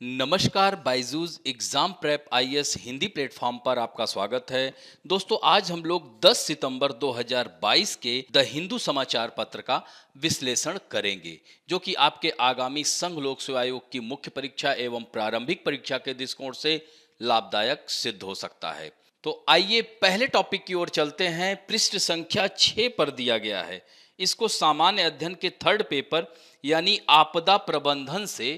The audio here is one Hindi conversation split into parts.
नमस्कार, Byju's exam prep IAS Hindi platform पर आपका स्वागत है। दोस्तों, आज हम लोग 10 सितंबर 2022 के द हिंदू समाचार पत्र का विश्लेषण करेंगे, जो कि आपके आगामी संघ लोक सेवा आयोग की मुख्य परीक्षा एवं प्रारंभिक परीक्षा के दृष्टिकोण से लाभदायक सिद्ध हो सकता है। तो आइए पहले टॉपिक की ओर चलते हैं। पृष्ठ संख्या 6 पर दिया गया है। इसको सामान्य अध्ययन के थर्ड पेपर यानी आपदा प्रबंधन से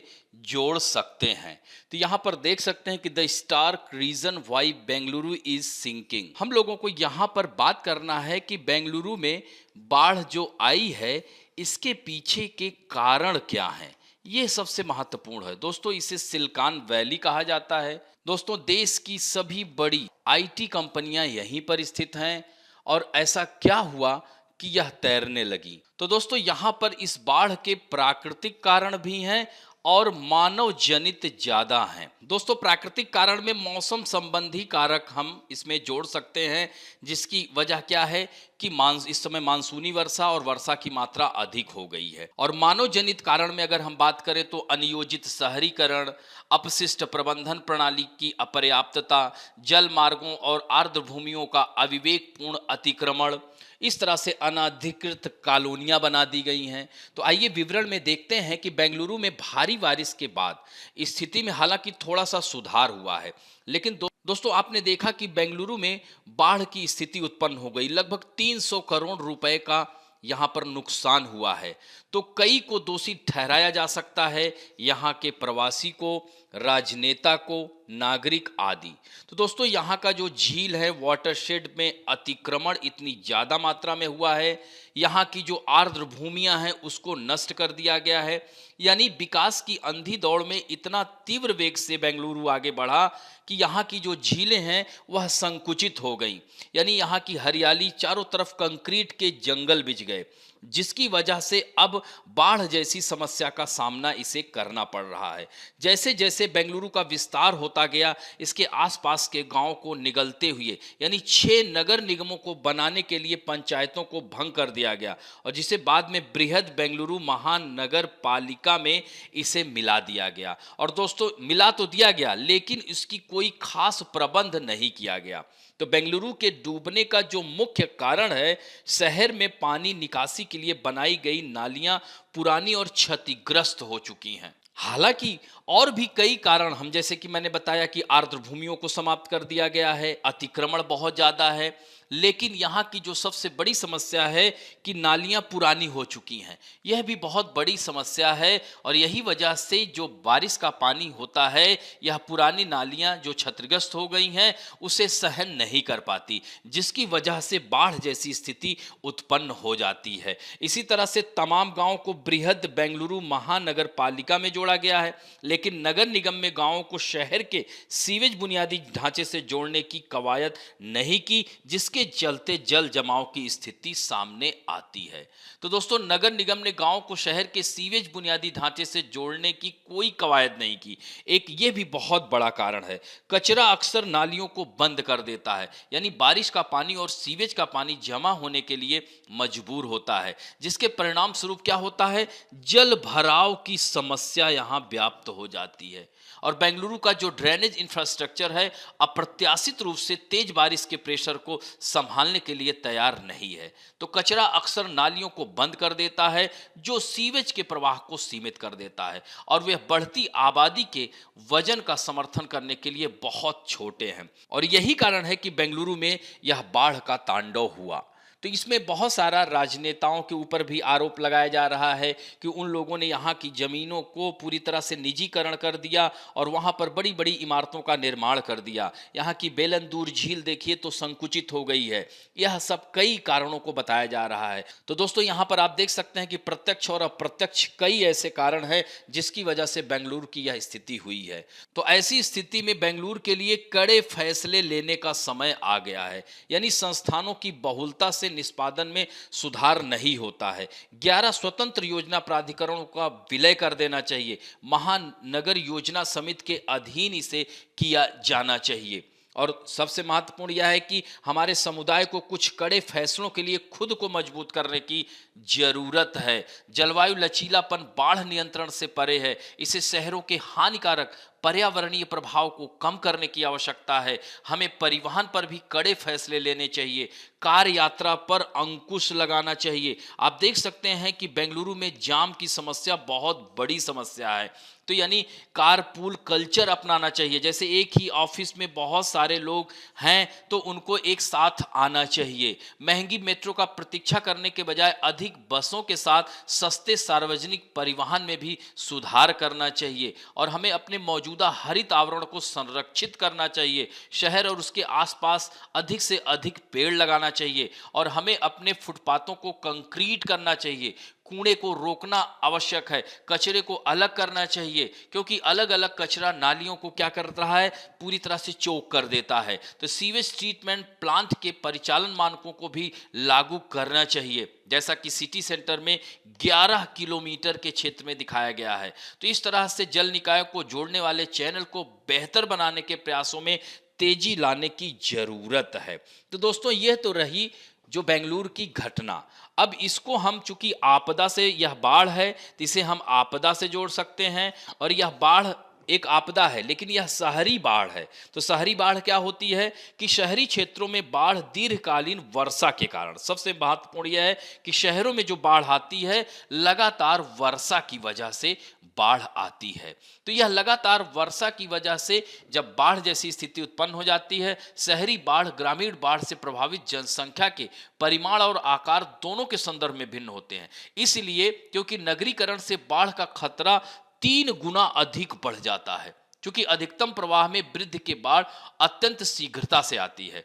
जोड़ सकते हैं। तो यहाँ पर देख सकते हैं कि the stark reason why Bengaluru is sinking. हम लोगों को यहाँ पर बात करना है कि बेंगलुरु में बाढ़ जो आई है, इसके पीछे के कारण क्या हैं। ये सबसे महत्वपूर्ण है। दोस्तों, इसे सिलिकॉन वैली कहा जाता है। दोस्तों, देश की सभी बड़ी आईटी कंपनियां यहीं पर स्थित हैं। और ऐसा क्या हुआ कि यह तैरने लगी। तो दोस्तों, यहाँ पर इस बाढ़ के प्राकृतिक कारण भी हैं और मानव जनित ज्यादा हैं। दोस्तों, प्राकृतिक कारण में मौसम संबंधी कारक हम इसमें जोड़ सकते हैं, जिसकी वजह क्या है कि इस समय मानसूनी वर्षा और वर्षा की मात्रा अधिक हो गई है। और मानव जनित कारण में अगर हम बात करें तो अनियोजित शहरीकरण, अपशिष्ट प्रबंधन प्रणाली की अपर्याप्तता, जल मार्गों और आर्द्र भूमियों का अविवेकपूर्ण अतिक्रमण, इस तरह से अनधिकृत कॉलोनियां बना दी गई हैं। तो आइए विवरण में देखते हैं कि बेंगलुरु में भारी बारिश के बाद स्थिति में हालांकि थोड़ा सा सुधार हुआ है, लेकिन दोस्तों, आपने देखा कि बेंगलुरु में बाढ़ की स्थिति उत्पन्न हो गई। लगभग 300 करोड़ रुपए का यहाँ पर नुकसान हुआ है। तो कई को दोषी ठहराया जा सकता है, यहाँ के प्रवासी को, राजनेता को, नागरिक आदि। तो दोस्तों, यहाँ का जो झील है, वाटरशेड में अतिक्रमण इतनी ज्यादा मात्रा में हुआ है। यहाँ की जो आर्द्र भूमियां हैं उसको नष्ट कर दिया गया है। यानी विकास की अंधी दौड़ में इतना तीव्र वेग से बेंगलुरु आगे बढ़ा कि यहाँ की जो झीलें हैं वह संकुचित हो गई। यानी यहाँ की हरियाली, चारों तरफ कंक्रीट के जंगल बिछ गए, जिसकी वजह से अब बाढ़ जैसी समस्या का सामना इसे करना पड़ रहा है। जैसे जैसे बेंगलुरु का विस्तार होता गया, इसके आसपास के गांव को निगलते हुए, यानी 6 नगर निगमों को बनाने के लिए पंचायतों को भंग कर दिया गया, और जिसे बाद में बृहद बेंगलुरु महानगर पालिका में इसे मिला दिया गया। और दोस्तों, मिला तो दिया गया, लेकिन इसकी कोई खास प्रबंध नहीं किया गया। तो बेंगलुरु के डूबने का जो मुख्य कारण है, शहर में पानी निकासी के लिए बनाई गई नालियां पुरानी और क्षतिग्रस्त हो चुकी हैं। हालांकि और भी कई कारण हम, जैसे कि मैंने बताया कि आर्द्र भूमियों को समाप्त कर दिया गया है, अतिक्रमण बहुत ज्यादा है, लेकिन यहाँ की जो सबसे बड़ी समस्या है कि नालियां पुरानी हो चुकी हैं। यह भी बहुत बड़ी समस्या है, और यही वजह से जो बारिश का पानी होता है, यह पुरानी नालियां जो क्षतिग्रस्त हो गई हैं उसे सहन नहीं कर पाती, जिसकी वजह से बाढ़ जैसी स्थिति उत्पन्न हो जाती है। इसी तरह से तमाम गांवों को बृहद बेंगलुरु महानगर पालिका में जोड़ा गया है, लेकिन नगर निगम में गांवों को शहर के सीवेज बुनियादी ढांचे से जोड़ने की कवायद नहीं की, जिसके चलते जल जमाव की स्थिति सामने आती है। तो दोस्तों, नगर निगम ने गांव को शहर के सीवेज बुनियादी ढांचे से जोड़ने की कोई कवायद नहीं की। एक ये भी बहुत बड़ा कारण है। कचरा अक्सर नालियों को बंद कर देता है, यानी बारिश का पानी और सीवेज का पानी जमा होने के लिए मजबूर होता है, जिसके परिणाम स्वरूप क्या होता है, जल भराव की समस्या यहां व्याप्त हो जाती है। और बेंगलुरु का जो ड्रेनेज इंफ्रास्ट्रक्चर है, अप्रत्याशित रूप से तेज बारिश के प्रेशर को संभालने के लिए तैयार नहीं है। तो कचरा अक्सर नालियों को बंद कर देता है, जो सीवेज के प्रवाह को सीमित कर देता है, और वे बढ़ती आबादी के वजन का समर्थन करने के लिए बहुत छोटे हैं। और यही कारण है कि बेंगलुरु में यह बाढ़ का तांडव हुआ। तो इसमें बहुत सारा राजनेताओं के ऊपर भी आरोप लगाया जा रहा है कि उन लोगों ने यहाँ की जमीनों को पूरी तरह से निजीकरण कर दिया और वहाँ पर बड़ी बड़ी इमारतों का निर्माण कर दिया। यहाँ की बेलंदूर झील देखिए तो संकुचित हो गई है। यह सब कई कारणों को बताया जा रहा है। तो दोस्तों, यहाँ पर आप देख सकते हैं कि प्रत्यक्ष और अप्रत्यक्ष कई ऐसे कारण हैं जिसकी वजह से बेंगलुरु की यह स्थिति हुई है। तो ऐसी स्थिति में बेंगलुरु के लिए कड़े फैसले लेने का समय आ गया है। यानी संस्थानों की बहुलता से निष्पादन में सुधार नहीं होता है। 11 स्वतंत्र योजना प्राधिकरणों का विलय कर देना चाहिए। महानगर योजना समिति के अधीन इसे किया जाना चाहिए। और सबसे महत्वपूर्ण यह है कि हमारे समुदाय को कुछ कड़े फैसलों के लिए खुद को मजबूत करने की जरूरत है। जलवायु लचीलापन बाढ़ नियंत्रण से परे है। इसे शहरों के हानिकारक पर्यावरणीय प्रभाव को कम करने की आवश्यकता है। हमें परिवहन पर भी कड़े फैसले लेने चाहिए। कार यात्रा पर अंकुश लगाना चाहिए। आप देख सकते हैं कि बेंगलुरु में जाम की समस्या बहुत बड़ी समस्या है। तो यानी कारपूल कल्चर अपनाना चाहिए। जैसे एक ही ऑफिस में बहुत सारे लोग हैं तो उनको एक साथ आना चाहिए। महंगी मेट्रो का प्रतीक्षा करने के बजाय अधिक बसों के साथ सस्ते सार्वजनिक परिवहन में भी सुधार करना चाहिए। और हमें अपने मौजूदा हरित आवरण को संरक्षित करना चाहिए। शहर और उसके आसपास अधिक से अधिक पेड़ लगाना चाहिए और हमें अपने फुटपाथों को कंक्रीट करना चाहिए। कूड़े को रोकना आवश्यक है। कचरे को अलग करना चाहिए क्योंकि अलग अलग कचरा नालियों को क्या कर रहा है, पूरी तरह से चोक कर देता है। तो सीवेज ट्रीटमेंट प्लांट के परिचालन मानकों को भी लागू करना चाहिए, जैसा कि सिटी सेंटर में 11 किलोमीटर के क्षेत्र में दिखाया गया है। तो इस तरह से जल निकायों को जोड़ने वाले चैनल को बेहतर बनाने के प्रयासों में तेजी लाने की जरूरत है। तो दोस्तों, यह तो रही जो बेंगलुरु की घटना। अब इसको हम, चूंकि आपदा से, यह बाढ़ है तो इसे हम आपदा से जोड़ सकते हैं। और यह बाढ़ एक आपदा है, लेकिन यह शहरी बाढ़ है। तो शहरी बाढ़ क्या होती है कि शहरी क्षेत्रों में बाढ़ दीर्घकालीन वर्षा के कारण, सबसे महत्वपूर्ण यह है कि शहरों में जो बाढ़ आती है लगातार वर्षा की वजह से बाढ़ आती है। तो यह लगातार वर्षा की वजह से जब बाढ़ जैसी स्थिति उत्पन्न हो जाती है, शहरी बाढ़ ग्रामीण बाढ़ से प्रभावित जनसंख्या के परिमाण और आकार दोनों के संदर्भ में भिन्न होते हैं। इसलिए क्योंकि नगरीकरण से बाढ़ का खतरा 3 गुना अधिक बढ़ जाता है, क्योंकि अधिकतम प्रवाह में वृद्धि के बाढ़ अत्यंत शीघ्रता से आती है।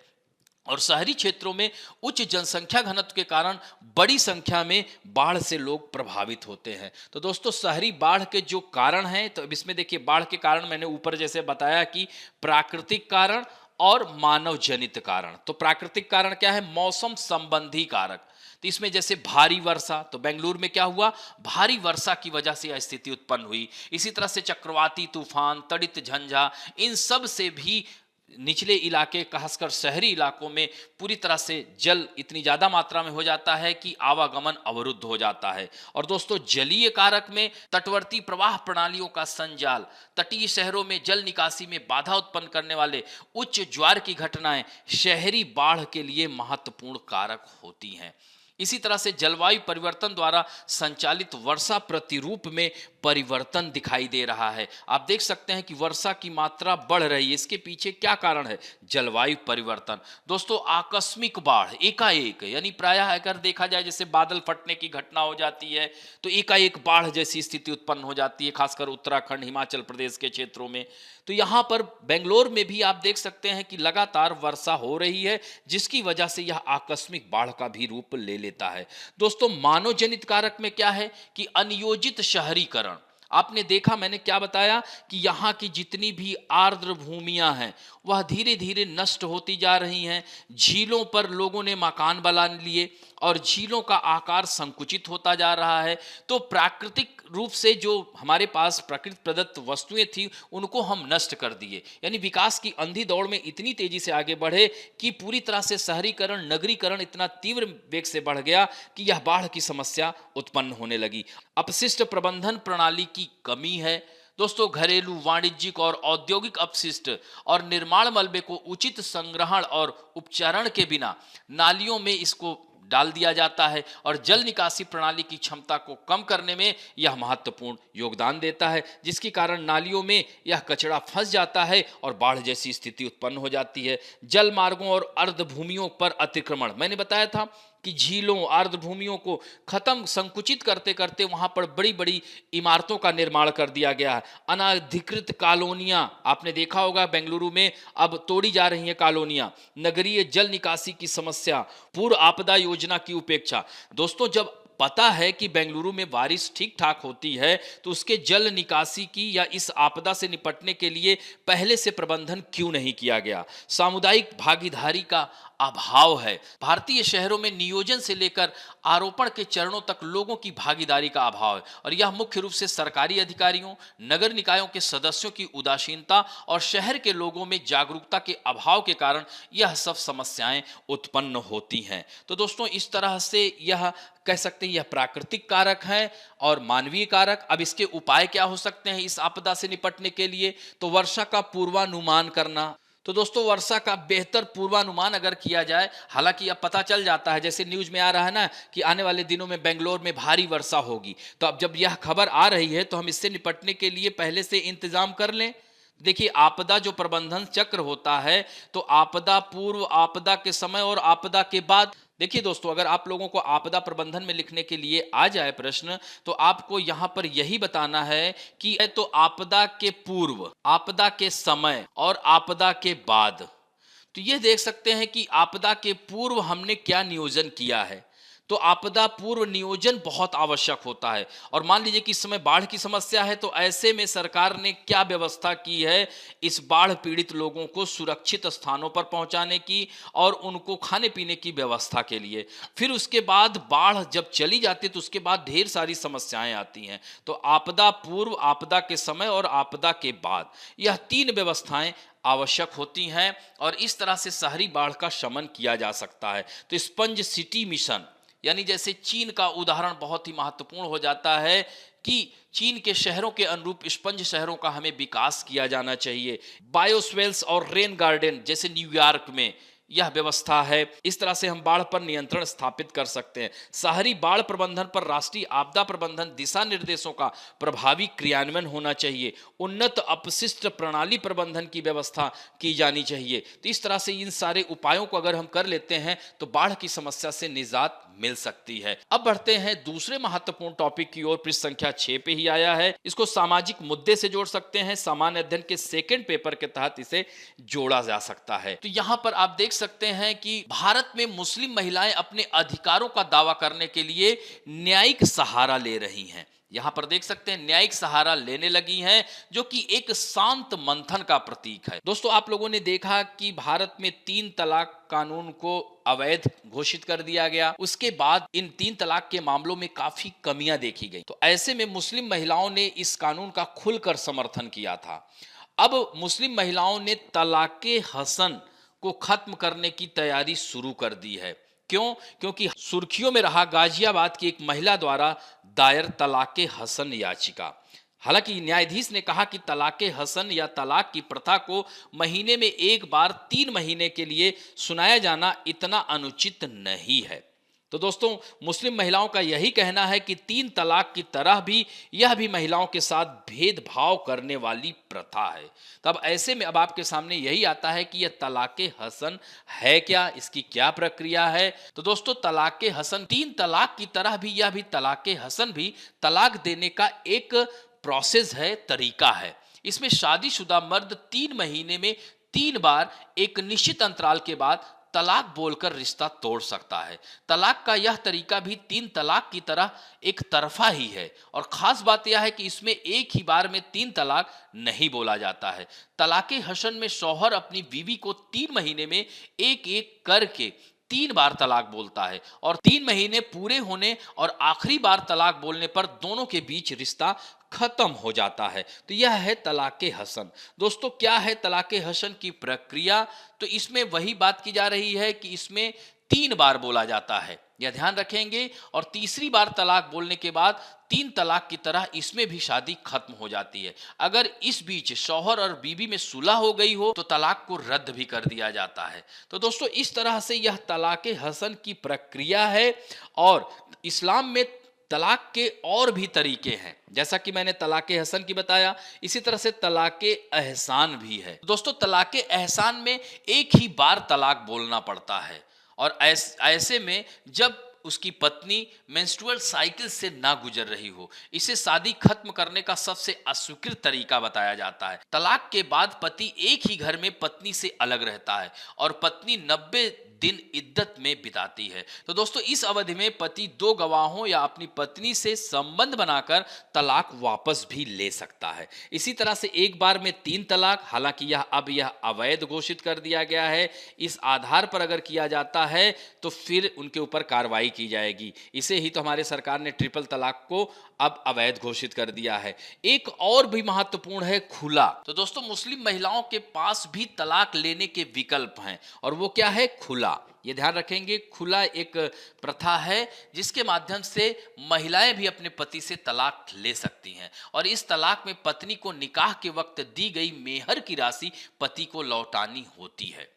और शहरी क्षेत्रों में उच्च जनसंख्या घनत्व के कारण बड़ी संख्या में बाढ़ से लोग प्रभावित होते हैं। तो दोस्तों, शहरी बाढ़ के जो कारण हैं, तो अब इसमें देखिए, बाढ़ के कारण मैंने ऊपर जैसे बताया कि प्राकृतिक कारण और मानव जनित कारण। तो प्राकृतिक कारण क्या है? मौसम संबंधी कारक। तो इसमें जैसे भारी वर्षा, तो बेंगलुरु में क्या हुआ, भारी वर्षा की वजह से यह स्थिति उत्पन्न हुई। इसी तरह से चक्रवाती तूफान, तड़ित झंझा, इन सब से भी निचले इलाके, खासकर शहरी इलाकों में पूरी तरह से जल इतनी ज्यादा मात्रा में हो जाता है कि आवागमन अवरुद्ध हो जाता है। और दोस्तों, जलीय कारक में तटवर्ती प्रवाह प्रणालियों का संजाल, तटीय शहरों में जल निकासी में बाधा उत्पन्न करने वाले उच्च ज्वार की घटनाएं शहरी बाढ़ के लिए महत्वपूर्ण कारक होती हैं। इसी तरह से जलवायु परिवर्तन द्वारा संचालित वर्षा प्रतिरूप में परिवर्तन दिखाई दे रहा है। आप देख सकते हैं कि वर्षा की मात्रा बढ़ रही है। इसके पीछे क्या कारण है? जलवायु परिवर्तन। दोस्तों, आकस्मिक बाढ़ एकाएक, यानी प्रायः अगर देखा जाए जैसे बादल फटने की घटना हो जाती है तो एकाएक बाढ़ जैसी स्थिति उत्पन्न हो जाती है, खासकर उत्तराखंड, हिमाचल प्रदेश के क्षेत्रों में। तो यहाँ पर बेंगलोर में भी आप देख सकते हैं कि लगातार वर्षा हो रही है, जिसकी वजह से यह आकस्मिक बाढ़ का भी रूप ले लेता है। दोस्तों, मानव जनित कारक में क्या है कि अनियोजित शहरीकरण। आपने देखा, मैंने क्या बताया कि यहाँ की जितनी भी आर्द्र भूमियां हैं वह धीरे धीरे नष्ट होती जा रही हैं। झीलों पर लोगों ने मकान बना लिए और झीलों का आकार संकुचित होता जा रहा है। तो प्राकृतिक रूप से जो हमारे पास प्रकृति प्रदत्त वस्तुएं थी उनको हम नष्ट कर दिए, यानी विकास की अंधी दौड़ में इतनी तेजी से आगे बढ़े कि पूरी तरह से शहरीकरण, नगरीकरण इतना तीव्र वेग से बढ़ गया कि यह बाढ़ की समस्या उत्पन्न होने लगी। अपशिष्ट प्रबंधन प्रणाली की कमी है। दोस्तों, घरेलू, वाणिज्यिक और औद्योगिक अपशिष्ट और निर्माण मलबे को उचित संग्रहण और उपचारण के बिना नालियों में इसको डाल दिया जाता है और जल निकासी प्रणाली की क्षमता को कम करने में यह महत्वपूर्ण योगदान देता है, जिसके कारण नालियों में यह कचरा फंस जाता है और बाढ़ जैसी स्थिति उत्पन्न हो जाती है। जल मार्गों और अर्ध भूमियों पर अतिक्रमण, मैंने बताया था कि झीलों, आर्द्र भूमियों को खत्म, संकुचित करते करते वहां पर बड़ी बड़ी इमारतों का निर्माण कर दिया गया है। अनाधिकृत कॉलोनियां, आपने देखा होगा बेंगलुरु में अब तोड़ी जा रही हैं कॉलोनियां। नगरीय जल निकासी की समस्या, पूर्व आपदा योजना की उपेक्षा। दोस्तों, जब पता है कि बेंगलुरु में बारिश ठीक ठाक होती है तो उसके जल निकासी की या इस आपदा से निपटने के लिए पहले से प्रबंधन क्यों नहीं किया गया? सामुदायिक भागीदारी का अभाव है। भारतीय शहरों में नियोजन से लेकर आरोपण के चरणों तक लोगों की भागीदारी का अभाव है और यह मुख्य रूप से सरकारी अधिकारियों, नगर निकायों के सदस्यों की उदासीनता और शहर के लोगों में जागरूकता के अभाव के कारण यह सब समस्याएं उत्पन्न होती हैं। तो दोस्तों, इस तरह से यह कह सकते हैं यह प्राकृतिक कारक है और मानवीय कारक। अब इसके उपाय क्या हो सकते हैं इस आपदा से निपटने के लिए? तो वर्षा का पूर्वानुमान करना। तो दोस्तों, वर्षा का बेहतर पूर्वानुमान अगर किया जाए, हालांकि अब पता चल जाता है, जैसे न्यूज में आ रहा है ना कि आने वाले दिनों में बेंगलोर में भारी वर्षा होगी, तो अब जब यह खबर आ रही है तो हम इससे निपटने के लिए पहले से इंतजाम कर लें। देखिए, आपदा जो प्रबंधन चक्र होता है, तो आपदा पूर्व, आपदा के समय और आपदा के बाद। देखिए दोस्तों, अगर आप लोगों को आपदा प्रबंधन में लिखने के लिए आ जाए प्रश्न, तो आपको यहां पर यही बताना है कि तो आपदा के पूर्व, आपदा के समय और आपदा के बाद। तो ये देख सकते हैं कि आपदा के पूर्व हमने क्या नियोजन किया है। तो आपदा पूर्व नियोजन बहुत आवश्यक होता है। और मान लीजिए कि इस समय बाढ़ की समस्या है, तो ऐसे में सरकार ने क्या व्यवस्था की है इस बाढ़ पीड़ित लोगों को सुरक्षित स्थानों पर पहुंचाने की और उनको खाने पीने की व्यवस्था के लिए। फिर उसके बाद बाढ़ जब चली जाती है तो उसके बाद ढेर सारी समस्याएं आती हैं। तो आपदा पूर्व, आपदा के समय और आपदा के बाद, यह तीन व्यवस्थाएं आवश्यक होती हैं और इस तरह से शहरी बाढ़ का शमन किया जा सकता है। तो स्पंज सिटी मिशन, यानी जैसे चीन का उदाहरण बहुत ही महत्वपूर्ण हो जाता है कि चीन के शहरों के अनुरूप स्पंज शहरों का हमें विकास किया जाना चाहिए। बायोस्वेल्स और रेन गार्डन जैसे न्यूयॉर्क में यह व्यवस्था है। इस तरह से हम बाढ़ पर नियंत्रण स्थापित कर सकते हैं। शहरी बाढ़ प्रबंधन पर राष्ट्रीय आपदा प्रबंधन दिशा निर्देशों का प्रभावी क्रियान्वयन होना चाहिए। उन्नत अपशिष्ट प्रणाली प्रबंधन की व्यवस्था की जानी चाहिए। तो इस तरह से इन सारे उपायों को अगर हम कर लेते हैं तो बाढ़ की समस्या से निजात मिल सकती है। अब बढ़ते हैं दूसरे महत्वपूर्ण टॉपिक की ओर। पृष्ठ संख्या 6 पे ही आया है। इसको सामाजिक मुद्दे से जोड़ सकते हैं। सामान्य अध्ययन के सेकंड पेपर के तहत इसे जोड़ा जा सकता है। तो यहां पर आप देख सकते हैं कि भारत में मुस्लिम महिलाएं अपने अधिकारों का दावा करने के लिए न्यायिक सहारा ले रही हैं। यहां पर देख सकते हैं न्यायिक सहारा लेने लगी हैं, जो कि एक शांत मंथन का प्रतीक है। दोस्तों, आप लोगों ने देखा कि भारत में 3 तलाक कानून को अवैध घोषित कर दिया गया। उसके बाद इन 3 तलाक के मामलों में काफी कमियां देखी गई। तो ऐसे में मुस्लिम महिलाओं ने इस कानून का खुलकर समर्थन किया था। अब मुस्लिम महिलाओं ने तलाके हसन को खत्म करने की तैयारी शुरू कर दी है। क्यों? क्योंकि सुर्खियों में रहा गाजियाबाद की एक महिला द्वारा दायर तलाके हसन याचिका। हालांकि न्यायाधीश ने कहा कि तलाके हसन या तलाक की प्रथा को महीने में एक बार 3 महीने के लिए सुनाया जाना इतना अनुचित नहीं है। तो दोस्तों, मुस्लिम महिलाओं का यही कहना है कि 3 तलाक की तरह भी यह भी महिलाओं के साथ भेदभाव करने वाली प्रथा है। तब ऐसे में अब आपके सामने यही आता है कि यह तलाके हसन है क्या, इसकी क्या प्रक्रिया है। तो दोस्तों, तलाके हसन 3 तलाक की तरह भी यह भी तलाके हसन भी तलाक देने का एक प्रोसेस है, तरीका है। इसमें शादीशुदा मर्द 3 महीने में 3 बार एक निश्चित अंतराल के बाद तलाक बोलकर रिश्ता तोड़ सकता है। तलाक का यह तरीका भी 3 तलाक की तरह एक तरफा ही है और खास बात यह है कि इसमें एक ही बार में 3 तलाक नहीं बोला जाता है। तलाके हसन में शौहर अपनी बीवी को 3 महीने में एक एक करके 3 बार तलाक बोलता है और 3 महीने पूरे होने और आखिरी बार तलाक बोलने पर दोनों के बीच रिश्ता खत्म हो जाता है। तो यह है तलाके हसन। दोस्तों, क्या है तलाके हसन की प्रक्रिया? तो इसमें वही बात की जा रही है कि इसमें 3 बार बोला जाता है, यह ध्यान रखेंगे। और तीसरी बार तलाक बोलने के बाद 3 तलाक की तरह इसमें भी शादी खत्म हो जाती है। अगर इस बीच शौहर और बीवी में सुलह हो गई हो तो तलाक को रद्द भी कर दिया जाता है। तो दोस्तों, इस तरह से यह तलाके हसन की प्रक्रिया है। और इस्लाम में तलाक के और भी तरीके हैं, जैसा कि मैंने तलाके हसन की बताया, इसी तरह से तलाके एहसान भी है। दोस्तों, तलाके एहसान में एक ही बार तलाक बोलना पड़ता है और ऐसे में जब उसकी पत्नी मेंस्ट्रुअल साइकिल से ना गुजर रही हो, इसे शादी खत्म करने का सबसे अस्वीकृत तरीका बताया जाता है। तलाक के बाद पति एक ही घर में पत्नी से अलग रहता है और पत्नी 90 दिन इद्दत में बिताती है। तो दोस्तों, इस अवधि में पति 2 गवाहों या अपनी पत्नी से संबंध बनाकर तलाक वापस भी ले सकता है। इसी तरह से एक बार में 3 तलाक, हालांकि यह अवैध घोषित कर दिया गया है। इस आधार पर अगर किया जाता है तो फिर उनके ऊपर कार्रवाई की जाएगी। इसे ही तो हमारे सरकार ने ट्रिपल तलाक को अब अवैध घोषित कर दिया है। एक और भी महत्वपूर्ण है खुला। तो दोस्तों मुस्लिम महिलाओं के पास भी तलाक लेने के विकल्प हैं और वो क्या है? खुला। ये ध्यान रखेंगे, खुला एक प्रथा है जिसके माध्यम से महिलाएं भी अपने पति से तलाक ले सकती हैं और इस तलाक में पत्नी को निकाह के वक्त दी गई मेहर की राशि पति को लौटानी होती है।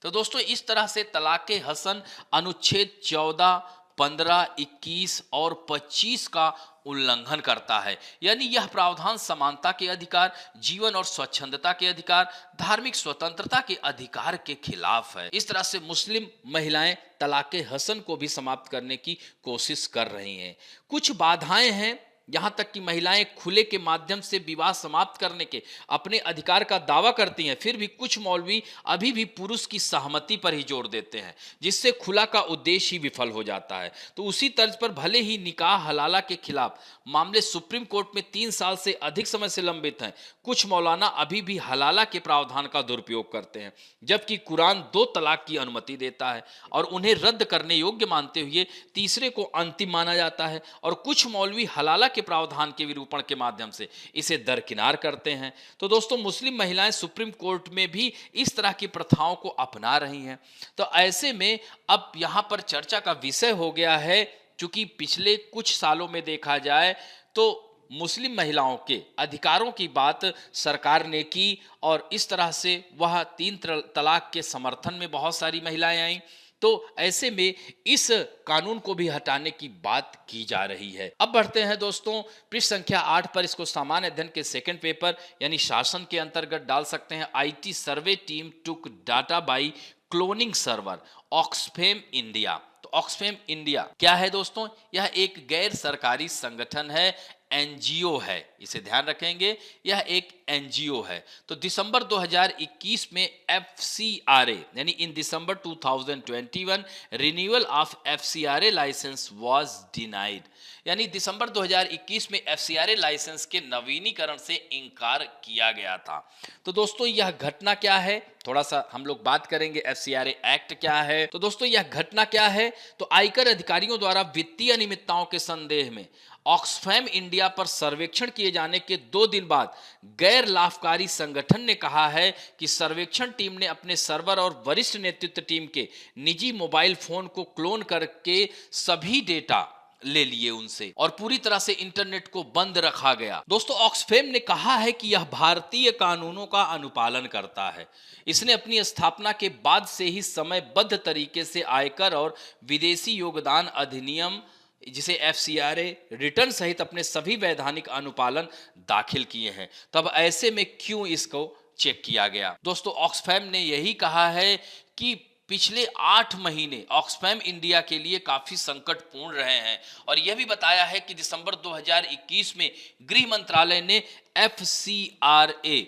तो दोस्तों इस तरह से तलाक़े हसन अनुच्छेद 14, 15, 21 और 25 का उल्लंघन करता है। यानी यह प्रावधान समानता के अधिकार, जीवन और स्वच्छंदता के अधिकार, धार्मिक स्वतंत्रता के अधिकार के खिलाफ है। इस तरह से मुस्लिम महिलाएं तलाक़े हसन को भी समाप्त करने की कोशिश कर रही हैं। कुछ बाधाएं हैं, यहाँ तक कि महिलाएं खुले के माध्यम से विवाह समाप्त करने के अपने अधिकार का दावा करती हैं, फिर भी कुछ मौलवी अभी भी पुरुष की सहमति पर ही जोर देते हैं, जिससे खुला का उद्देश्य ही विफल हो जाता है। तो उसी तर्ज पर भले ही निकाह हलाला के खिलाफ मामले सुप्रीम कोर्ट में 3 साल से अधिक समय से लंबित हैं, कुछ मौलाना अभी भी हलाला के प्रावधान का दुरुपयोग करते हैं, जबकि कुरान 2 तलाक की अनुमति देता है और उन्हें रद्द करने योग्य मानते हुए तीसरे को अंतिम माना जाता है। और कुछ मौलवी हलाला के प्रावधान के विरूपण के माध्यम से इसे दरकिनार करते हैं। तो दोस्तों मुस्लिम महिलाएं सुप्रीम कोर्ट में भी इस तरह की प्रथाओं को अपना रही हैं। तो ऐसे में अब यहां पर चर्चा का विषय हो गया है, क्योंकि पिछले कुछ सालों में देखा जाए तो मुस्लिम महिलाओं के अधिकारों की बात सरकार ने की और इस तरह से वह 3 तलाक के समर्थन में बहुत सारी महिलाएं आईं। तो ऐसे में इस कानून को भी हटाने की बात की जा रही है। अब बढ़ते हैं दोस्तों पृष्ठ संख्या 8 पर। इसको सामान्य अध्ययन के सेकंड पेपर यानी शासन के अंतर्गत डाल सकते हैं। IT survey team took data by cloning server Oxfam India. तो ऑक्सफेम इंडिया क्या है दोस्तों? यह एक गैर सरकारी संगठन है, एनजीओ है, इसे ध्यान रखेंगे, यह एक एनजीओ है। तो दिसंबर 2021 में FCRA यानी in December 2021 renewal of FCRA license was denied, यानी दिसंबर 2021 में FCRA लाइसेंस के नवीनीकरण से इनकार किया गया था। तो दोस्तों यह घटना क्या है, थोड़ा सा हम लोग बात करेंगे। FCRA एक्ट क्या है? तो दोस्तों यह घटना क्या है? तो आयकर अधिकारियों द्वारा वित्तीय अनियमितताओं के संदेह में ऑक्सफैम इंडिया पर सर्वेक्षण किए जाने के 2 दिन बाद गैर लाभकारी संगठन ने कहा है कि सर्वेक्षण टीम ने अपने सर्वर और वरिष्ठ नेतृत्व टीम के निजी मोबाइल फोन को क्लोन करके सभी डेटा ले लिए उनसे और पूरी तरह से इंटरनेट को बंद रखा गया। दोस्तों ऑक्सफैम ने कहा है कि यह भारतीय कानूनों का अनुपालन करता है। इसने अपनी स्थापना के बाद से ही समयबद्ध तरीके से आयकर और विदेशी योगदान अधिनियम जिसे FCRA रिटर्न सहित अपने सभी वैधानिक अनुपालन दाखिल किए हैं। तब ऐसे में क्यों इसको चेक किया गया? दोस्तों ऑक्सफैम ने यही कहा है कि पिछले 8 महीने ऑक्सफैम इंडिया के लिए काफी संकटपूर्ण रहे हैं और यह भी बताया है कि दिसंबर 2021 में गृह मंत्रालय ने FCRA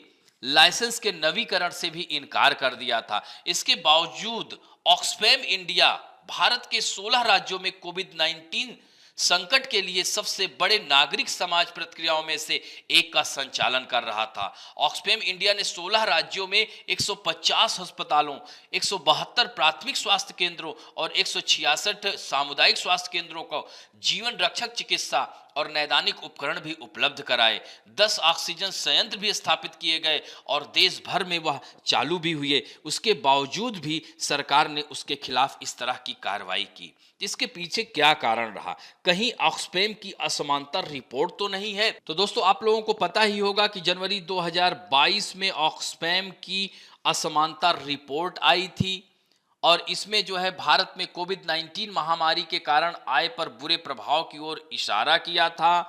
लाइसेंस के नवीकरण से भी इनकार कर दिया था। इसके बावजूद ऑक्सफैम इंडिया भारत के 16 राज्यों में कोविड-19 संकट के लिए सबसे बड़े नागरिक समाज प्रतिक्रियाओं में से एक का संचालन कर रहा था। ऑक्सफैम इंडिया ने 16 राज्यों में 150 अस्पतालों, 172 प्राथमिक स्वास्थ्य केंद्रों और 166 सामुदायिक स्वास्थ्य केंद्रों को जीवन रक्षक चिकित्सा और नैदानिक उपकरण भी उपलब्ध कराए। 10 ऑक्सीजन संयंत्र भी स्थापित किए गए और देश भर में वह चालू भी हुए। उसके बावजूद भी सरकार ने उसके खिलाफ इस तरह की कार्रवाई की। इसके पीछे क्या कारण रहा? कहीं ऑक्सफैम की असमानता रिपोर्ट तो नहीं है? तो दोस्तों आप लोगों को पता ही होगा कि जनवरी 2022 में ऑक्सफैम की असमानता रिपोर्ट आई थी और इसमें जो है भारत में कोविड-19 महामारी के कारण आय पर बुरे प्रभाव की ओर इशारा किया था।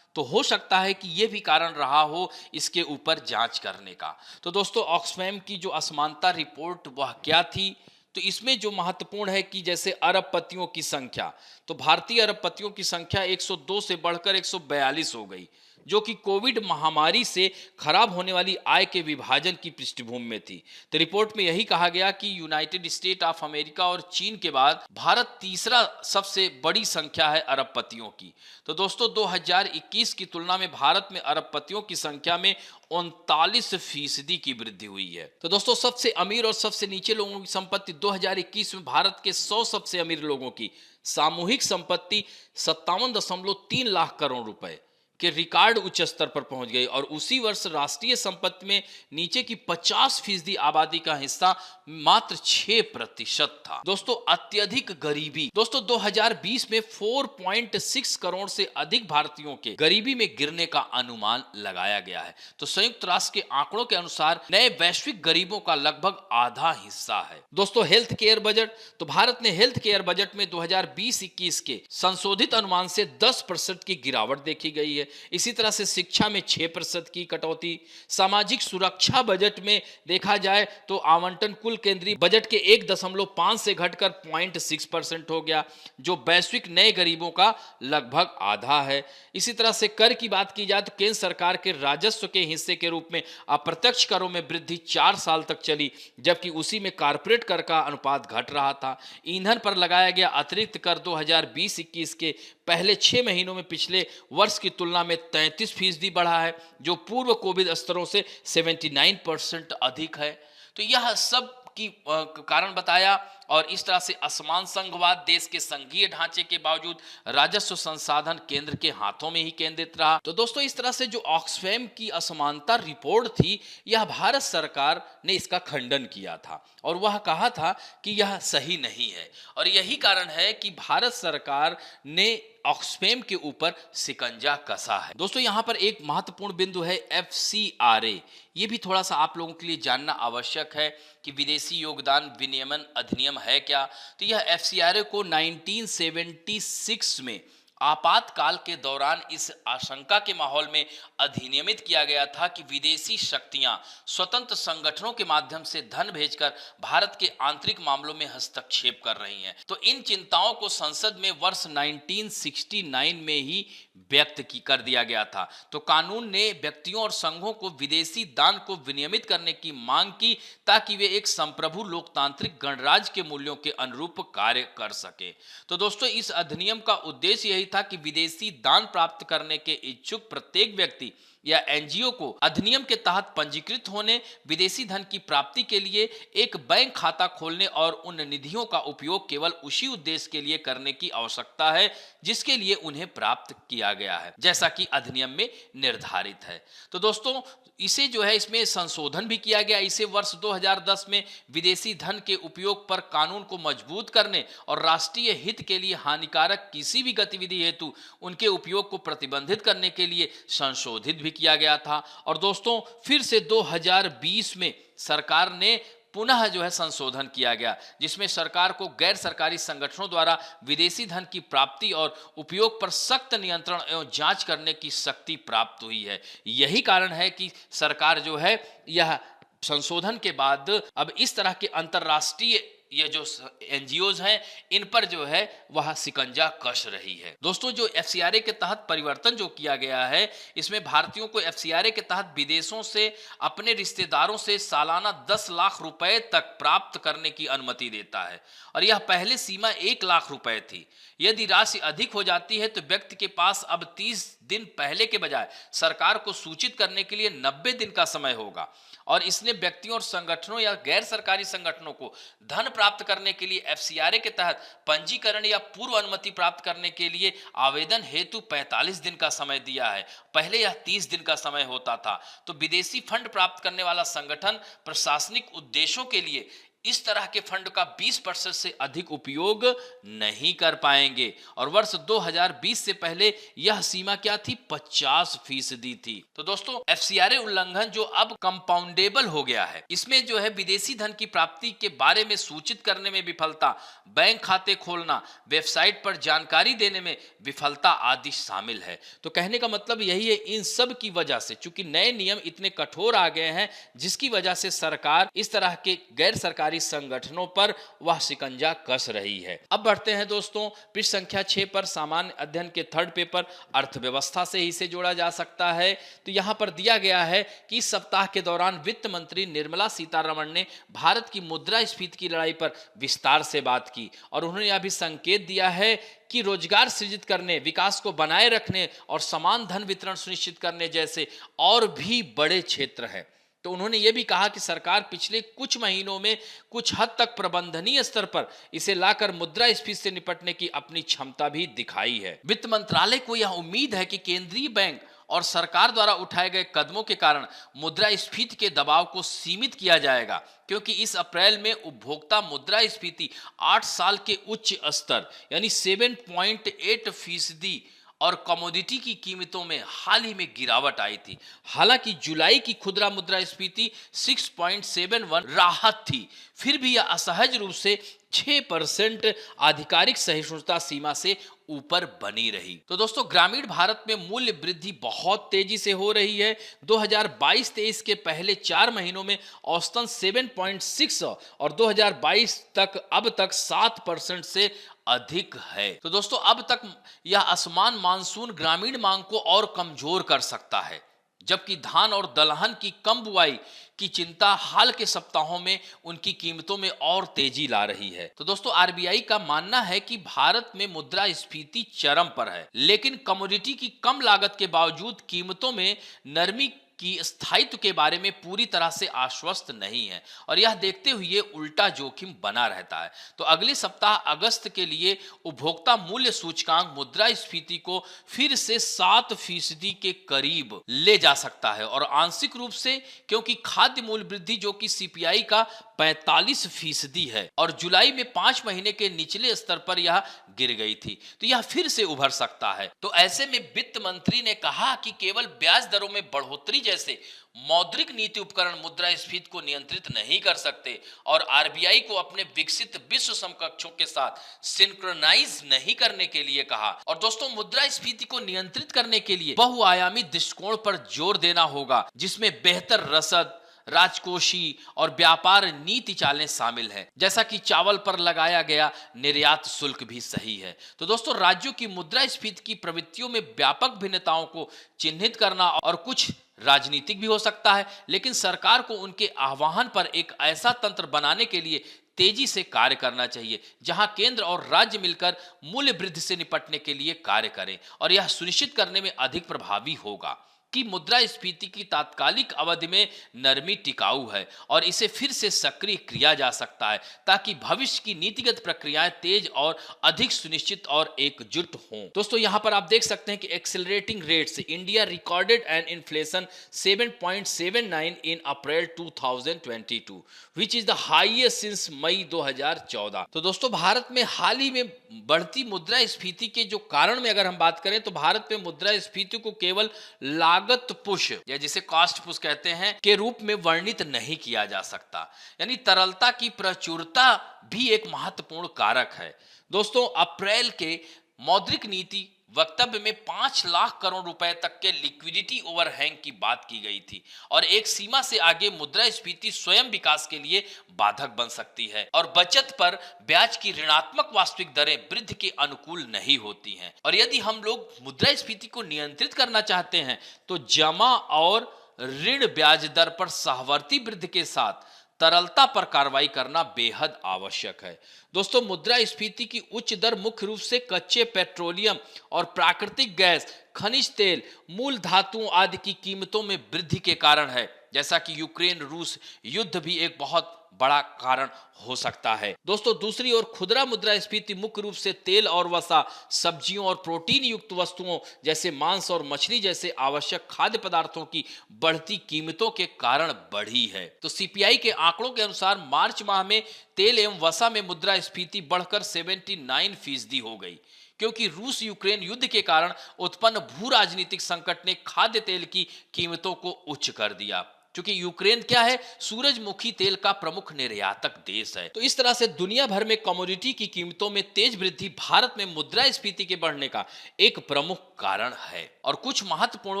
तो हो सकता है कि यह भी कारण रहा हो इसके ऊपर जांच करने का। तो दोस्तों ऑक्सफैम की जो असमानता रिपोर्ट वह क्या थी? तो इसमें जो महत्वपूर्ण है कि जैसे अरबपतियों की संख्या, तो भारतीय अरबपतियों की संख्या 102 से बढ़कर 142 हो गई, जो कि कोविड महामारी से खराब होने वाली आय के विभाजन की पृष्ठभूमि में थी। तो रिपोर्ट में यही कहा गया कि यूनाइटेड स्टेट ऑफ अमेरिका और चीन के बाद भारत तीसरा सबसे बड़ी संख्या है अरबपतियों की। तो दोस्तों 2021 की तुलना में भारत में अरबपतियों की संख्या में 39% की वृद्धि हुई है। तो दोस्तों सबसे अमीर और सबसे नीचे लोगों की संपत्ति 2021 में भारत के 100 सबसे अमीर लोगों की सामूहिक संपत्ति 57.3 लाख करोड़ रुपए के रिकॉर्ड उच्च स्तर पर पहुंच गई और उसी वर्ष राष्ट्रीय संपत्ति में नीचे की 50% आबादी का हिस्सा मात्र 6% था। दोस्तों अत्यधिक गरीबी, दोस्तों 2020 में 4.6 करोड़ से अधिक भारतीयों के गरीबी में गिरने का अनुमान लगाया गया है। तो संयुक्त राष्ट्र के आंकड़ों के अनुसार नए वैश्विक गरीबों का लगभग आधा हिस्सा है। दोस्तों हेल्थ केयर बजट, तो भारत ने हेल्थ केयर बजट में 2020-21 के संशोधित अनुमान से 10% की गिरावट देखी गई है। इसी तरह से शिक्षा में 6% की कटौती। सामाजिक सुरक्षा बजट में देखा जाए तो आवंटन कुल केंद्रीय बजट के 1.5 से घटकर 0.6% हो गया, जो वैश्विक नए गरीबों का लगभग आधा है। इसी तरह से कर की बात की जाए तो केंद्र सरकार के राजस्व के हिस्से के रूप में अप्रत्यक्ष करों में वृद्धि 4 साल तक चली, जबकि उसी में कारपोरेट कर का अनुपात घट रहा था। ईंधन पर लगाया गया अतिरिक्त कर 2020-21 के पहले 6 महीनों में पिछले वर्ष की तुलना में 33% बढ़ा है, जो पूर्व कोविड स्तरों से 79% अधिक है। तो यह सब की कारण बताया और इस तरह से असमान संघवाद देश के संघीय ढांचे के बावजूद राजस्व संसाधन केंद्र के हाथों में ही केंद्रित रहा। तो दोस्तों इस तरह से जो ऑक्सफैम की असमानता रिपोर्ट थी, यह भारत सरकार ने इसका खंडन किया था और वह कहा था कि यह सही नहीं है और यही कारण है कि भारत सरकार ने ऑक्सफैम के ऊपर शिकंजा कसा है। दोस्तों यहाँ पर एक महत्वपूर्ण बिंदु है FCRA। ये भी थोड़ा सा आप लोगों के लिए जानना आवश्यक है कि विदेशी योगदान विनियमन अधिनियम है क्या। तो यह FCRA को 1976 में आपातकाल के दौरान इस आशंका के माहौल में अधिनियमित किया गया था कि विदेशी शक्तियां स्वतंत्र संगठनों के माध्यम से धन भेजकर भारत के आंतरिक मामलों में हस्तक्षेप कर रही हैं। तो इन चिंताओं को संसद में वर्ष 1969 में ही व्यक्त कर दिया गया था। तो कानून ने व्यक्तियों और संघों को विदेशी दान को विनियमित करने की मांग की ताकि वे एक संप्रभु लोकतांत्रिक गणराज्य के मूल्यों के अनुरूप कार्य कर सके। तो दोस्तों इस अधिनियम का उद्देश्य यही था कि विदेशी दान प्राप्त करने के इच्छुक प्रत्येक व्यक्ति या एनजीओ को अधिनियम के तहत पंजीकृत होने, विदेशी धन की प्राप्ति के लिए एक बैंक खाता खोलने और उन निधियों का उपयोग केवल उसी उद्देश्य के लिए करने की आवश्यकता है जिसके लिए उन्हें प्राप्त किया गया है, जैसा कि अधिनियम में निर्धारित है। तो दोस्तों इसे जो है इसमें संशोधन भी किया गया। इसे वर्ष 2010 में विदेशी धन के उपयोग पर कानून को मजबूत करने और राष्ट्रीय हित के लिए हानिकारक किसी भी गतिविधि हेतु उनके उपयोग को प्रतिबंधित करने के लिए संशोधित भी किया गया था। और दोस्तों फिर से 2020 में सरकार ने पुनः जो है संशोधन किया गया, जिसमें सरकार को गैर सरकारी संगठनों द्वारा विदेशी धन की प्राप्ति और उपयोग पर सख्त नियंत्रण एवं जांच करने की शक्ति प्राप्त हुई है। यही कारण है कि सरकार जो है यह संशोधन के बाद अब इस तरह के अंतरराष्ट्रीय ये जो एनजीओज हैं इन पर जो है वह शिकंजा कस रही है। दोस्तों जो FCRA के तहत परिवर्तन जो किया गया है, इसमें भारतीयों को FCRA के तहत विदेशों से अपने रिश्तेदारों से सालाना 10 लाख रुपए तक प्राप्त करने की अनुमति देता है और यह पहले सीमा 1 लाख रुपए थी। यदि राशि अधिक हो जाती है तो व्यक्ति के पास अब 30 दिन पहले के बजाय सरकार को सूचित करने के लिए 90 दिन का समय होगा और इसने व्यक्तियों और संगठनों या गैर सरकारी संगठनों को धन प्राप्त करने के लिए FCRA के तहत पंजीकरण या पूर्व अनुमति प्राप्त करने के लिए आवेदन हेतु 45 दिन का समय दिया है। पहले यह 30 दिन का समय होता था। तो विदेशी फंड प्राप्त करने वाला संगठन प्रशासनिक उद्देश्यों के लिए इस तरह के फंड का 20% से अधिक उपयोग नहीं कर पाएंगे और वर्ष 2020 से पहले यह सीमा क्या थी, 50% थी। तो दोस्तों FCRA उल्लंघन जो अब कंपाउंडेबल हो गया है, इसमें जो है विदेशी धन की प्राप्ति के बारे में सूचित करने में विफलता, बैंक खाते खोलना, वेबसाइट पर जानकारी देने में विफलता आदि शामिल है। तो कहने का मतलब यही है, इन सब की वजह से चूंकि नए नियम इतने कठोर आ गए हैं जिसकी वजह से सरकार इस तरह के गैर सरकारी सरकारी संगठनों पर वह शिकंजा कस रही है। अब बढ़ते हैं दोस्तों पृष्ठ संख्या 6 पर। सामान्य अध्ययन के थर्ड पेपर अर्थव्यवस्था से ही से जोड़ा जा सकता है। तो यहां पर दिया गया है कि इस सप्ताह के दौरान वित्त मंत्री निर्मला सीतारमण ने भारत की मुद्रास्फीति की लड़ाई पर विस्तार से बात की और उन्होंने यह भी संकेत दिया है कि रोजगार सृजित करने, विकास को बनाए रखने और समान धन वितरण सुनिश्चित करने जैसे और भी बड़े क्षेत्र हैं। तो उन्होंने यह भी कहा कि सरकार पिछले कुछ महीनों में कुछ हद तक प्रबंधनीय स्तर पर इसे लाकर मुद्रास्फीति से निपटने की अपनी क्षमता भी दिखाई है। वित्त मंत्रालय को यह उम्मीद है कि केंद्रीय बैंक और सरकार द्वारा उठाए गए कदमों के कारण मुद्रास्फीति के दबाव को सीमित किया जाएगा, क्योंकि इस अप्रैल में उपभोक्ता मुद्रास्फीति 8 साल के उच्च स्तर यानी 7.8% और कमोडिटी की कीमतों में हाल ही में गिरावट आई थी। हालांकि जुलाई की खुदरा मुद्रास्फीति 6.71 राहत थी, फिर भी यह असहज रूप से 6% आधिकारिक सहिष्णुता सीमा से ऊपर बनी रही। तो दोस्तों ग्रामीण भारत में मूल्य वृद्धि बहुत तेजी से हो रही है। 2022-23 के पहले 4 महीनों में औसतन 7.6 और 2022 तक अब तक 7% से अधिक है। तो दोस्तों अब तक यह असमान मानसून ग्रामीण मांग को और कमजोर कर सकता है, जबकि धान और दलहन की कम बुआई की चिंता हाल के सप्ताहों में उनकी कीमतों में और तेजी ला रही है। तो दोस्तों आरबीआई का मानना है कि भारत में मुद्रास्फीति चरम पर है, लेकिन कमोडिटी की कम लागत के बावजूद कीमतों में नरमी की स्थायित्व के बारे में पूरी तरह से आश्वस्त नहीं है और यह देखते हुए उल्टा जोखिम बना रहता है। तो अगले सप्ताह अगस्त के लिए उपभोक्ता मूल्य सूचकांक मुद्रास्फीति को फिर से 7% के करीब ले जा सकता है और आंशिक रूप से क्योंकि खाद्य मूल्य वृद्धि जो कि सीपीआई का 45% है और जुलाई में 5 महीने के निचले स्तर पर यह गिर गई थी, तो यह फिर से उभर सकता है। तो ऐसे में वित्त मंत्री ने कहा कि केवल ब्याज दरों में बढ़ोतरी जैसे मौद्रिक नीति उपकरण मुद्रास्फीति को नियंत्रित नहीं कर सकते और आरबीआई को अपने विकसित विश्व समकक्षों के साथ सिंक्रोनाइज नहीं करने के लिए कहा। और दोस्तों मुद्रास्फीति को नियंत्रित करने के लिए बहुआयामी दृष्टिकोण पर जोर देना होगा, जिसमें बेहतर रसद, राजकोषीय और व्यापार नीति चालें शामिल हैं, जैसा कि चावल पर लगाया गया निर्यात शुल्क भी सही है। तो दोस्तों राज्यों की मुद्रास्फीति की प्रवृत्तियों में व्यापक भिन्नताओं को चिन्हित करना और कुछ राजनीतिक भी हो सकता है, लेकिन सरकार को उनके आह्वान पर एक ऐसा तंत्र बनाने के लिए तेजी से कार्य करना चाहिए जहां केंद्र और राज्य मिलकर मूल्य वृद्धि से निपटने के लिए कार्य करें और यह सुनिश्चित करने में अधिक प्रभावी होगा कि मुद्रास्फीति की तात्कालिक अवधि में नरमी टिकाऊ है और इसे फिर से सक्रिय किया जा सकता है ताकि भविष्य की नीतिगत प्रक्रियाएं तेज और अधिक सुनिश्चित और एकजुट हों। दोस्तों यहां पर आप देख सकते हैं कि accelerating rates India recorded an inflation 7.79 in April 2022 which is the highest since May 2014। तो दोस्तों भारत में हाल ही में बढ़ती मुद्रास्फीति के जो कारण में अगर हम बात करें तो भारत में मुद्रास्फीति को केवल लागत पुश या जिसे कॉस्ट पुश कहते हैं के रूप में वर्णित नहीं किया जा सकता, यानी तरलता की प्रचुरता भी एक महत्वपूर्ण कारक है। दोस्तों अप्रैल के मौद्रिक नीति वक्तव्य में 5 लाख करोड़ रुपए तक के लिक्विडिटी ओवरहैंग की बात की गई थी और एक सीमा से आगे मुद्रास्फीति स्वयं विकास के लिए बाधक बन सकती है और बचत पर ब्याज की ऋणात्मक वास्तविक दरें वृद्धि के अनुकूल नहीं होती हैं। और यदि हम लोग मुद्रास्फीति को नियंत्रित करना चाहते हैं तो जमा और ऋण ब्याज दर पर सहवर्ती वृद्धि के साथ तरलता पर कार्रवाई करना बेहद आवश्यक है। दोस्तों मुद्रास्फीति की उच्च दर मुख्य रूप से कच्चे पेट्रोलियम और प्राकृतिक गैस, खनिज तेल, मूल धातुओं आदि की कीमतों में वृद्धि के कारण है, जैसा कि यूक्रेन रूस युद्ध भी एक बहुत बड़ा कारण हो सकता है। दोस्तों दूसरी ओर खुदरा मुद्रास्फीति मुख्य रूप से तेल और वसा, सब्जियों और प्रोटीन युक्त वस्तुओं जैसे मांस और मछली जैसे आवश्यक खाद्य पदार्थों की बढ़ती कीमतों के कारण बढ़ी है। तो सीपीआई के आंकड़ों के अनुसार मार्च माह में तेल एवं वसा में मुद्रास्फीति बढ़कर 79% हो गई, क्योंकि रूस यूक्रेन युद्ध के कारण उत्पन्न भू राजनीतिक संकट ने खाद्य तेल की कीमतों को उच्च कर दिया। क्योंकि यूक्रेन क्या है, सूरजमुखी तेल का प्रमुख निर्यातक देश है। तो इस तरह से दुनिया भर में कमोडिटी की कीमतों में तेज वृद्धि भारत में मुद्रास्फीति के बढ़ने का एक प्रमुख कारण है। और कुछ महत्वपूर्ण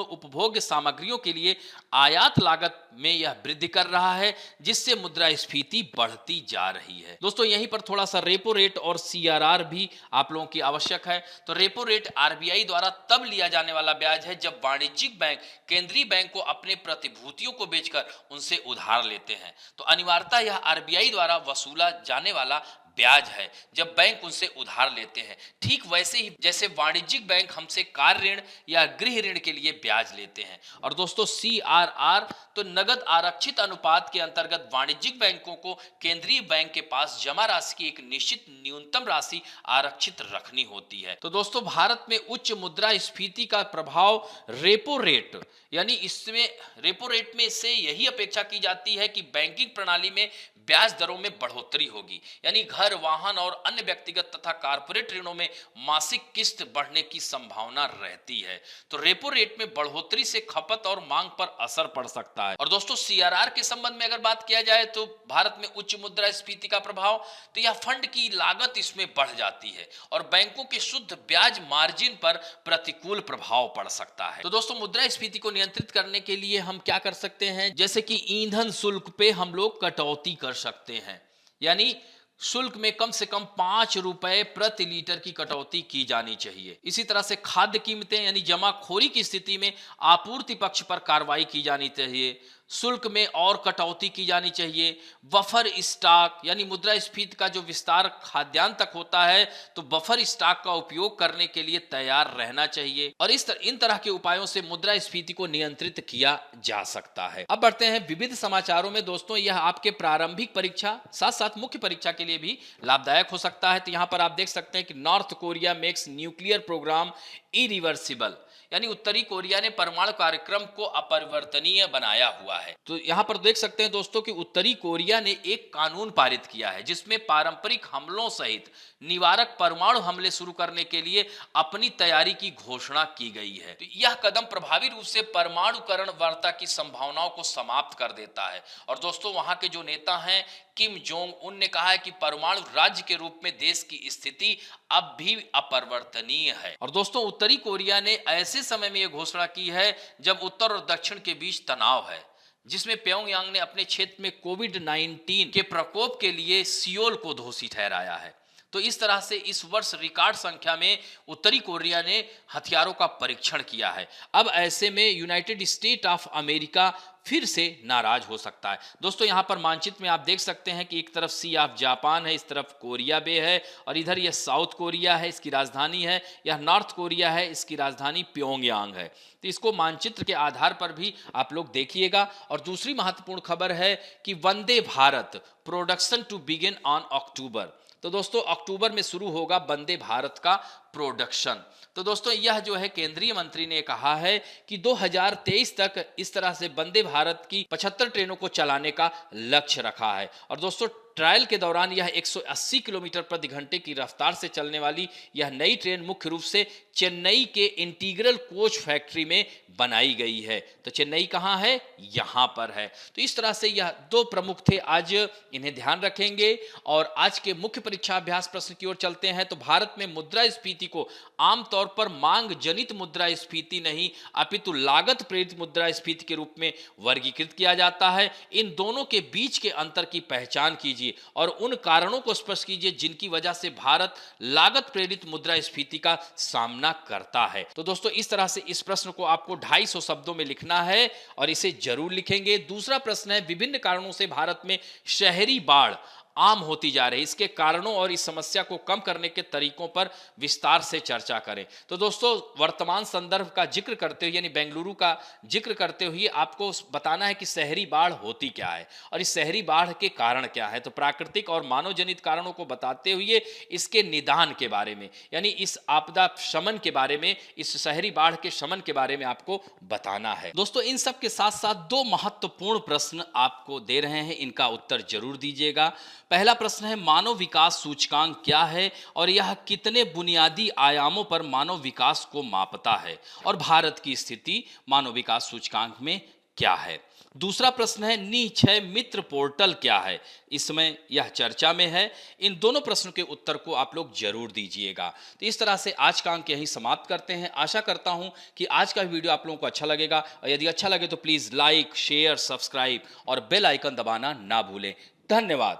उपभोग्य सामग्रियों के लिए आयात लागत में यह वृद्धि कर रहा है, जिससे मुद्रास्फीति बढ़ती जा रही है। दोस्तों यहीं पर थोड़ा सा रेपो रेट और सीआरआर भी आप लोगों की आवश्यक है। तो रेपो रेट आरबीआई द्वारा तब लिया जाने वाला ब्याज है जब वाणिज्यिक बैंक केंद्रीय बैंक को अपने प्रतिभूतियों को बेचकर उनसे उधार लेते हैं। तो अनिवार्यतः यह आरबीआई द्वारा वसूला जाने वाला ब्याज है जब बैंक उनसे उधार लेते हैं। ठीक वैसे ही जैसे वाणिज्यिक बैंक हमसे कार ऋण या गृह ऋण के लिए ब्याज लेते हैं। और दोस्तों सीआरआर तो नगद आरक्षित अनुपात के अंतर्गत वाणिज्यिक बैंकों को केंद्रीय बैंक के पास जमा राशि की एक निश्चित न्यूनतम राशि आरक्षित रखनी होती है। तो दोस्तों भारत में उच्च मुद्रास्फीति का प्रभाव रेपो रेट यानी इसमें रेपो रेट में से यही अपेक्षा की जाती है कि बैंकिंग प्रणाली में ब्याज दरों में बढ़ोतरी होगी, यानी घर, वाहन और अन्य व्यक्तिगत तथा कारपोरेट ऋणों में मासिक किस्त बढ़ने की संभावना रहती है। तो रेपो रेट में बढ़ोतरी से खपत और मांग पर असर पड़ सकता है। और दोस्तों सीआरआर के संबंध में अगर बात किया जाए तो भारत में उच्च मुद्रास्फीति का प्रभाव, तो यह फंड की लागत इसमें बढ़ जाती है और बैंकों के शुद्ध ब्याज मार्जिन पर प्रतिकूल प्रभाव पड़ सकता है। तो दोस्तों मुद्रास्फीति को नियंत्रित करने के लिए हम क्या कर सकते हैं, जैसे कि ईंधन शुल्क पे हम लोग कटौती कर सकते हैं, यानी शुल्क में कम से कम 5 रुपए प्रति लीटर की कटौती की जानी चाहिए। इसी तरह से खाद्य कीमतें यानी जमाखोरी की स्थिति में आपूर्ति पक्ष पर कार्रवाई की जानी चाहिए। शुल्क में और कटौती की जानी चाहिए। बफर स्टॉक यानी मुद्रास्फीति का जो विस्तार खाद्यान्न तक होता है, तो बफर स्टॉक का उपयोग करने के लिए तैयार रहना चाहिए। और इन तरह के उपायों से मुद्रास्फीति को नियंत्रित किया जा सकता है। अब बढ़ते हैं विविध समाचारों में। दोस्तों यह आपके प्रारंभिक परीक्षा साथ साथ मुख्य परीक्षा के लिए भी लाभदायक हो सकता है। तो यहां पर आप देख सकते हैं कि North Korea makes nuclear program irreversible, यानी उत्तरी कोरिया ने परमाणु कार्यक्रम को अपरिवर्तनीय बनाया हुआ है। तो यहां पर देख सकते हैं दोस्तों कि उत्तरी कोरिया ने एक कानून पारित किया है जिसमें पारंपरिक हमलों सहित निवारक परमाणु हमले शुरू करने के लिए अपनी तैयारी की घोषणा की गई है। तो यह कदम प्रभावी रूप से परमाणुकरण वार्ता की संभावनाओं को समाप्त कर देता है। और दोस्तों वहां के जो नेता हैं किम जोंग उन ने कहा है कि परमाणु राज्य के रूप में देश की स्थिति अब भी अपरिवर्तनीय है। और दोस्तों उत्तरी कोरिया ने ऐसे समय में यह घोषणा की है जब उत्तर और दक्षिण के बीच तनाव है, जिसमें प्योंगयांग ने अपने क्षेत्र में कोविड-19 के प्रकोप के लिए सियोल को दोषी ठहराया है। तो इस तरह से इस वर्ष रिकॉर्ड संख्या में उत्तरी कोरिया ने हथियारों का परीक्षण किया है। अब ऐसे में यूनाइटेड स्टेट ऑफ अमेरिका फिर से नाराज हो सकता है। दोस्तों यहां पर मानचित्र में आप देख सकते हैं कि एक तरफ सी ऑफ जापान है, इस तरफ कोरिया बे है, और इधर यह साउथ कोरिया है, इसकी राजधानी है, यह नॉर्थ कोरिया है, इसकी राजधानी प्योंगयांग है। तो इसको मानचित्र के आधार पर भी आप लोग देखिएगा। और दूसरी महत्वपूर्ण खबर है कि Vande Bharat production to begin on October. तो दोस्तों अक्टूबर में शुरू होगा वंदे भारत का प्रोडक्शन। तो दोस्तों यह जो है केंद्रीय मंत्री ने कहा है कि 2023 तक इस तरह से वंदे भारत की 75 ट्रेनों को चलाने का लक्ष्य रखा है। और दोस्तों ट्रायल के दौरान यह 180 किलोमीटर प्रति घंटे की रफ्तार से चलने वाली यह नई ट्रेन मुख्य रूप से चेन्नई के इंटीग्रल कोच फैक्ट्री में बनाई गई है। तो चेन्नई कहाँ है? यहाँ पर है। तो इस तरह से यह दो प्रमुख थे, आज इन्हें ध्यान रखेंगे। और आज के मुख्य परीक्षा अभ्यास प्रश्न की ओर चलते हैं। तो भारत में मुद्रास्फीति को आमतौर पर मांग जनित मुद्रास्फीति नहीं अपितु लागत प्रेरित मुद्रास्फीति के रूप में वर्गीकृत किया जाता है। इन दोनों के बीच के अंतर की पहचान कीजिए और उन कारणों को स्पष्ट कीजिए जिनकी वजह से भारत लागत प्रेरित मुद्रास्फीति का सामना करता है। तो दोस्तों इस तरह से इस प्रश्न को आपको 250 शब्दों में लिखना है और इसे जरूर लिखेंगे। दूसरा प्रश्न है विभिन्न कारणों से भारत में शहरी बाढ़ आम होती जा रही है, इसके कारणों और इस समस्या को कम करने के तरीकों पर विस्तार से चर्चा करें। तो दोस्तों वर्तमान संदर्भ का जिक्र करते हुए यानी बेंगलुरु का जिक्र करते हुए आपको बताना है कि शहरी बाढ़ होती क्या है और इस शहरी बाढ़ के कारण क्या है। तो प्राकृतिक और मानव जनित कारणों को बताते हुए इसके निदान के बारे में यानी इस आपदा शमन के बारे में, इस शहरी बाढ़ के शमन के बारे में आपको बताना है। दोस्तों इन सब के साथ साथ दो महत्वपूर्ण प्रश्न आपको दे रहे हैं, इनका उत्तर जरूर दीजिएगा। पहला प्रश्न है मानव विकास सूचकांक क्या है और यह कितने बुनियादी आयामों पर मानव विकास को मापता है और भारत की स्थिति मानव विकास सूचकांक में क्या है। दूसरा प्रश्न है निक्षय मित्र पोर्टल क्या है? इस समय यह चर्चा में है। इन दोनों प्रश्नों के उत्तर को आप लोग जरूर दीजिएगा। तो इस तरह से आज का अंक यहीं समाप्त करते हैं। आशा करता हूं कि आज का वीडियो आप लोगों को अच्छा लगेगा, और यदि अच्छा लगे तो प्लीज लाइक, शेयर, सब्सक्राइब और बेल आइकन दबाना ना भूलें। धन्यवाद।